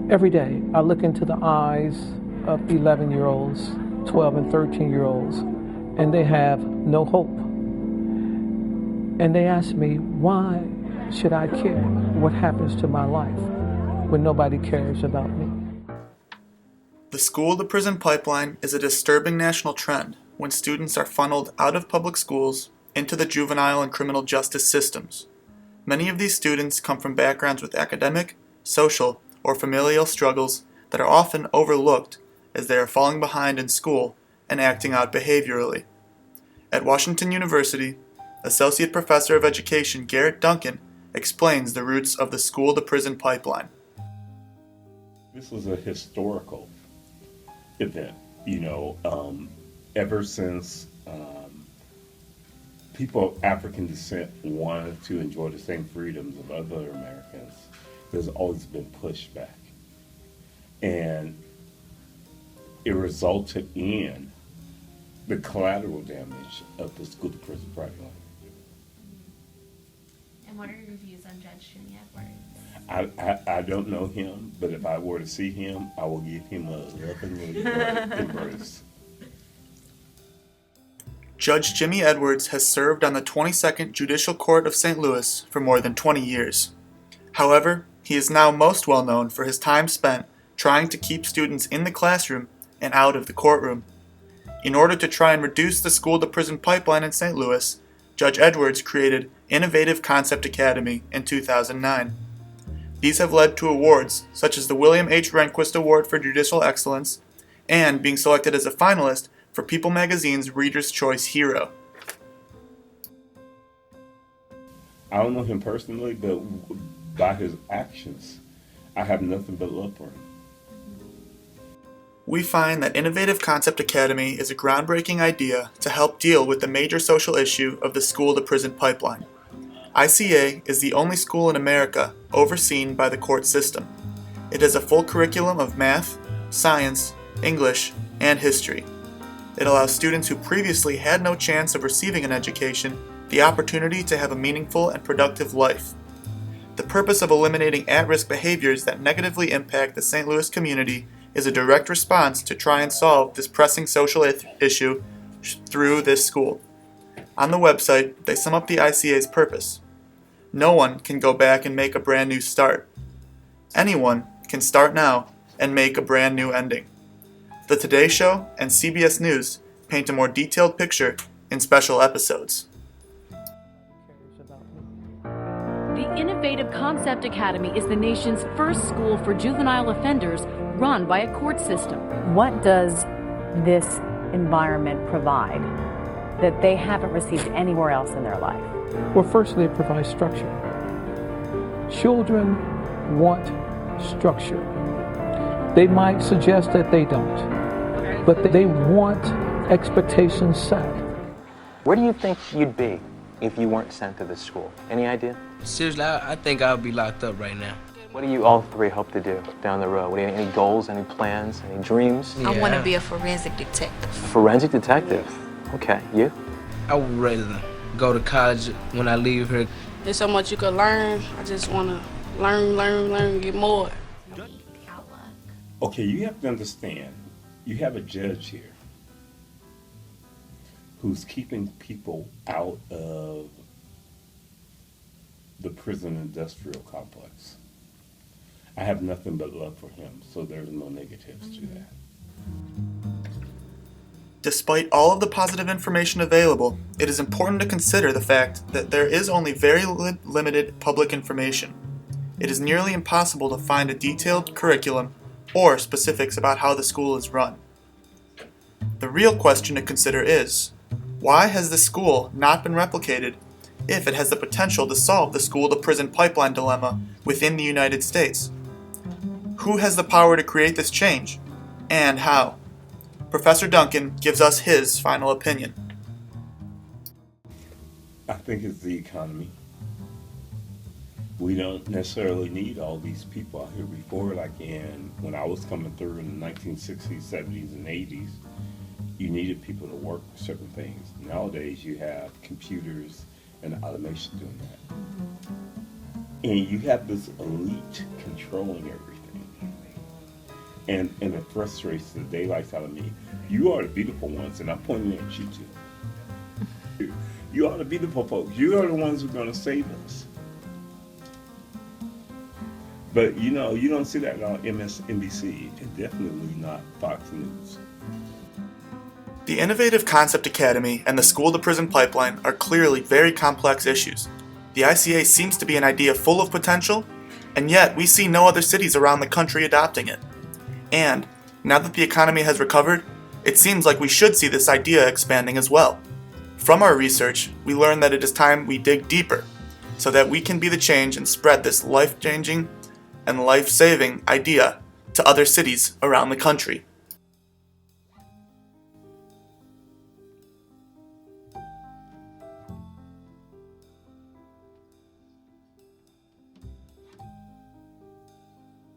Every day, I look into the eyes of 11-year-olds, 12 and 13-year-olds, and they have no hope. And they ask me, why should I care what happens to my life when nobody cares about me? The school-to-prison pipeline is a disturbing national trend when students are funneled out of public schools into the juvenile and criminal justice systems. Many of these students come from backgrounds with academic, social, or familial struggles that are often overlooked as they are falling behind in school and acting out behaviorally. At Washington University, Associate Professor of Education Garrett Duncan explains the roots of the school-to-prison pipeline. This was a historical event, ever since people of African descent wanted to enjoy the same freedoms of other Americans. There's always been pushback. And it resulted in the collateral damage of the school-to-prison pipeline. And what are your views on Judge Jimmy Edwards? I don't know him, but if I were to see him, I will give him a loving embrace. Judge Jimmy Edwards has served on the 22nd Judicial Court of St. Louis for more than 20 years. However, he is now most well known for his time spent trying to keep students in the classroom and out of the courtroom. In order to try and reduce the school-to-prison pipeline in St. Louis, Judge Edwards created Innovative Concept Academy in 2009. These have led to awards such as the William H. Rehnquist Award for Judicial Excellence and being selected as a finalist for People Magazine's Reader's Choice Hero. I don't know him personally, but by his actions, I have nothing but love for him. We find that Innovative Concept Academy is a groundbreaking idea to help deal with the major social issue of the school-to-prison pipeline. ICA is the only school in America overseen by the court system. It has a full curriculum of math, science, English, and history. It allows students who previously had no chance of receiving an education the opportunity to have a meaningful and productive life. The purpose of eliminating at-risk behaviors that negatively impact the St. Louis community is a direct response to try and solve this pressing social issue through this school. On the website, they sum up the ICA's purpose. No one can go back and make a brand new start. Anyone can start now and make a brand new ending. The Today Show and CBS News paint a more detailed picture in special episodes. The Innovative Concept Academy is the nation's first school for juvenile offenders run by a court system. What does this environment provide that they haven't received anywhere else in their life? Well, firstly, it provides structure. Children want structure. They might suggest that they don't, but they want expectations set. Where do you think you'd be if you weren't sent to this school? Any idea? Seriously, I think I would be locked up right now. What do you all three hope to do down the road? Any goals, any plans, any dreams? Yeah. I want to be a forensic detective. Forensic detective? Okay, you? I would rather go to college when I leave here. There's so much you could learn. I just want to learn, get more. Okay, you have to understand, you have a judge here who's keeping people out of the prison industrial complex. I have nothing but love for him, so there's no negatives to that. Despite all of the positive information available, it is important to consider the fact that there is only very limited public information. It is nearly impossible to find a detailed curriculum or specifics about how the school is run. The real question to consider is, why has the school not been replicated if it has the potential to solve the school-to-prison pipeline dilemma within the United States? Who has the power to create this change, and how? Professor Duncan gives us his final opinion. I think it's the economy. We don't necessarily need all these people out here before, when I was coming through in the 1960s, 70s, and 80s, you needed people to work for certain things. Nowadays, you have computers and automation doing that. And you have this elite controlling everything. And it frustrates the daylights out of me. You are the beautiful ones, and I'm pointing at you too. You are the beautiful folks. You are the ones who are going to save us. But you know, you don't see that on MSNBC, and definitely not Fox News. The Innovative Concept Academy and the School to Prison Pipeline are clearly very complex issues. The ICA seems to be an idea full of potential, and yet we see no other cities around the country adopting it. And, now that the economy has recovered, it seems like we should see this idea expanding as well. From our research, we learned that it is time we dig deeper, so that we can be the change and spread this life-changing and life-saving idea to other cities around the country.